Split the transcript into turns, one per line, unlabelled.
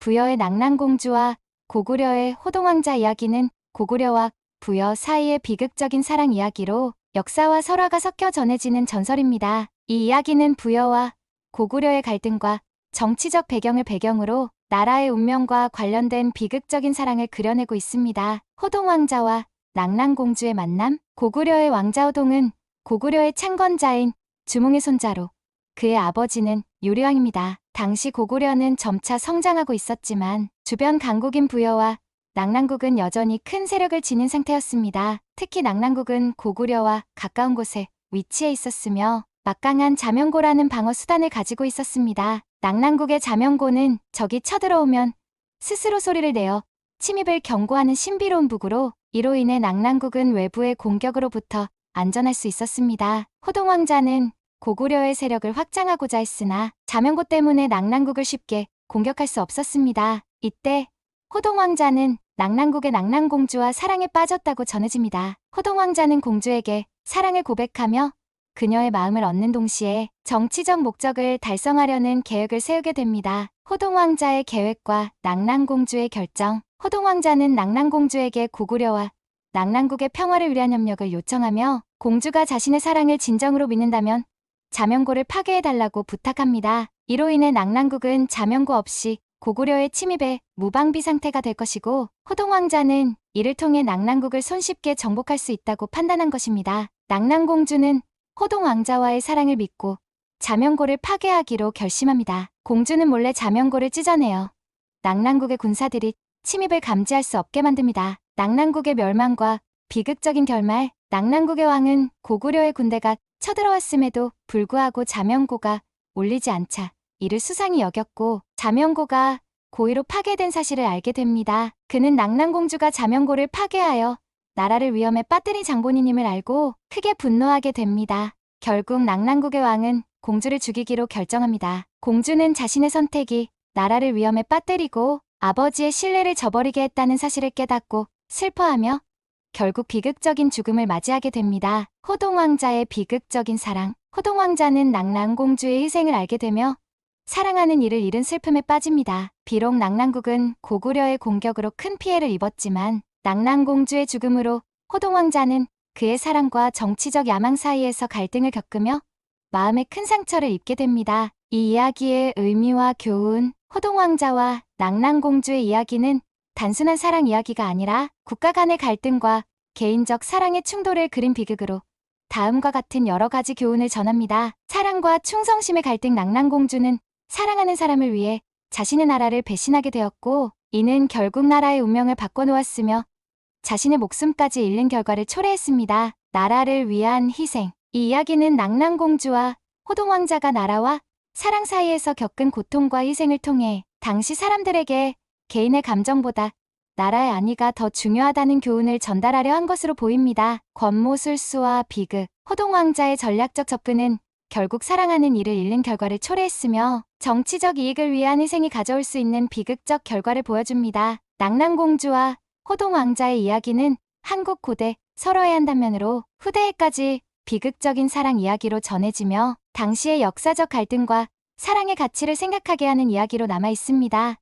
부여의 낙랑공주와 고구려의 호동왕자 이야기는 고구려와 부여 사이의 비극적인 사랑 이야기로 역사와 설화가 섞여 전해지는 전설입니다. 이 이야기는 부여와 고구려의 갈등과 정치적 배경을 배경으로 나라의 운명과 관련된 비극적인 사랑을 그려내고 있습니다. 호동왕자와 낙랑공주의 만남. 고구려의 왕자 호동은 고구려의 창건자인 주몽의 손자로 그의 아버지는 유리왕입니다. 당시 고구려는 점차 성장하고 있었지만 주변 강국인 부여와 낙랑국은 여전히 큰 세력을 지닌 상태였습니다. 특히 낙랑국은 고구려와 가까운 곳에 위치해 있었으며 막강한 자명고라는 방어 수단을 가지고 있었습니다. 낙랑국의 자명고는 적이 쳐들어오면 스스로 소리를 내어 침입을 경고하는 신비로운武구로 이로 인해 낙랑국은 외부의 공격으로부터 안전할 수 있었습니다. 호동왕자는 고구려의 세력을 확장하고자 했으나 자명고 때문에 낙랑국을 쉽게 공격할 수 없었습니다. 이때 호동왕자는 낙랑국의 낙랑공주와 사랑에 빠졌다고 전해집니다. 호동왕자는 공주에게 사랑을 고백하며 그녀의 마음을 얻는 동시에 정치적 목적을 달성하려는 계획을 세우게 됩니다. 호동왕자의 계획과 낙랑공주의 결정. 호동왕자는 낙랑공주에게 고구려와 낙랑국의 평화를 위한 협력을 요청하며 공주가 자신의 사랑을 진정으로 믿는다면 자명고를 파괴해달라고 부탁합니다. 이로 인해 낙랑국은 자명고 없이 고구려의 침입에 무방비 상태가 될 것이고 호동왕자는 이를 통해 낙랑국을 손쉽게 정복할 수 있다고 판단한 것입니다. 낙랑공주는 호동왕자와의 사랑을 믿고 자명고를 파괴하기로 결심합니다. 공주는 몰래 자명고를 찢어내어 낙랑국의 군사들이 침입을 감지할 수 없게 만듭니다. 낙랑국의 멸망과 비극적인 결말. 낙랑국의 왕은 고구려의 군대가 쳐들어왔음에도 불구하고 자명고가 올리지 않자 이를 수상히 여겼고 자명고가 고의로 파괴된 사실을 알게 됩니다. 그는 낙랑공주가 자명고를 파괴하여 나라를 위험에 빠뜨린 장본인임을 알고 크게 분노하게 됩니다. 결국 낙랑국의 왕은 공주를 죽이기로 결정합니다. 공주는 자신의 선택이 나라를 위험에 빠뜨리고 아버지의 신뢰를 저버리게 했다는 사실을 깨닫고 슬퍼하며 결국 비극적인 죽음을 맞이하게 됩니다. 호동왕자의 비극적인 사랑. 호동왕자는 낙랑공주의 희생을 알게 되며 사랑하는 이를 잃은 슬픔에 빠집니다. 비록 낙랑국은 고구려의 공격으로 큰 피해를 입었지만 낙랑공주의 죽음으로 호동왕자는 그의 사랑과 정치적 야망 사이에서 갈등을 겪으며 마음에 큰 상처를 입게 됩니다. 이 이야기의 의미와 교훈. 호동왕자와 낙랑공주의 이야기는 단순한 사랑 이야기가 아니라 국가 간의 갈등과 개인적 사랑의 충돌을 그린 비극으로 다음과 같은 여러 가지 교훈을 전합니다. 사랑과 충성심의 갈등. 낙랑공주는 사랑하는 사람을 위해 자신의 나라를 배신하게 되었고 이는 결국 나라의 운명을 바꿔놓았으며 자신의 목숨까지 잃는 결과를 초래했습니다. 나라를 위한 희생. 이 이야기는 낙랑공주와 호동왕자가 나라와 사랑 사이에서 겪은 고통과 희생을 통해 당시 사람들에게 개인의 감정보다 나라의 안위가 더 중요하다는 교훈을 전달하려 한 것으로 보입니다. 권모술수와 비극. 호동왕자의 전략적 접근은 결국 사랑하는 이를 잃는 결과를 초래했으며 정치적 이익을 위한 희생이 가져올 수 있는 비극적 결과를 보여줍니다. 낙랑공주와 호동왕자의 이야기는 한국 고대 설화의 한 단면으로 후대에까지 비극적인 사랑 이야기로 전해지며 당시의 역사적 갈등과 사랑의 가치를 생각하게 하는 이야기로 남아 있습니다.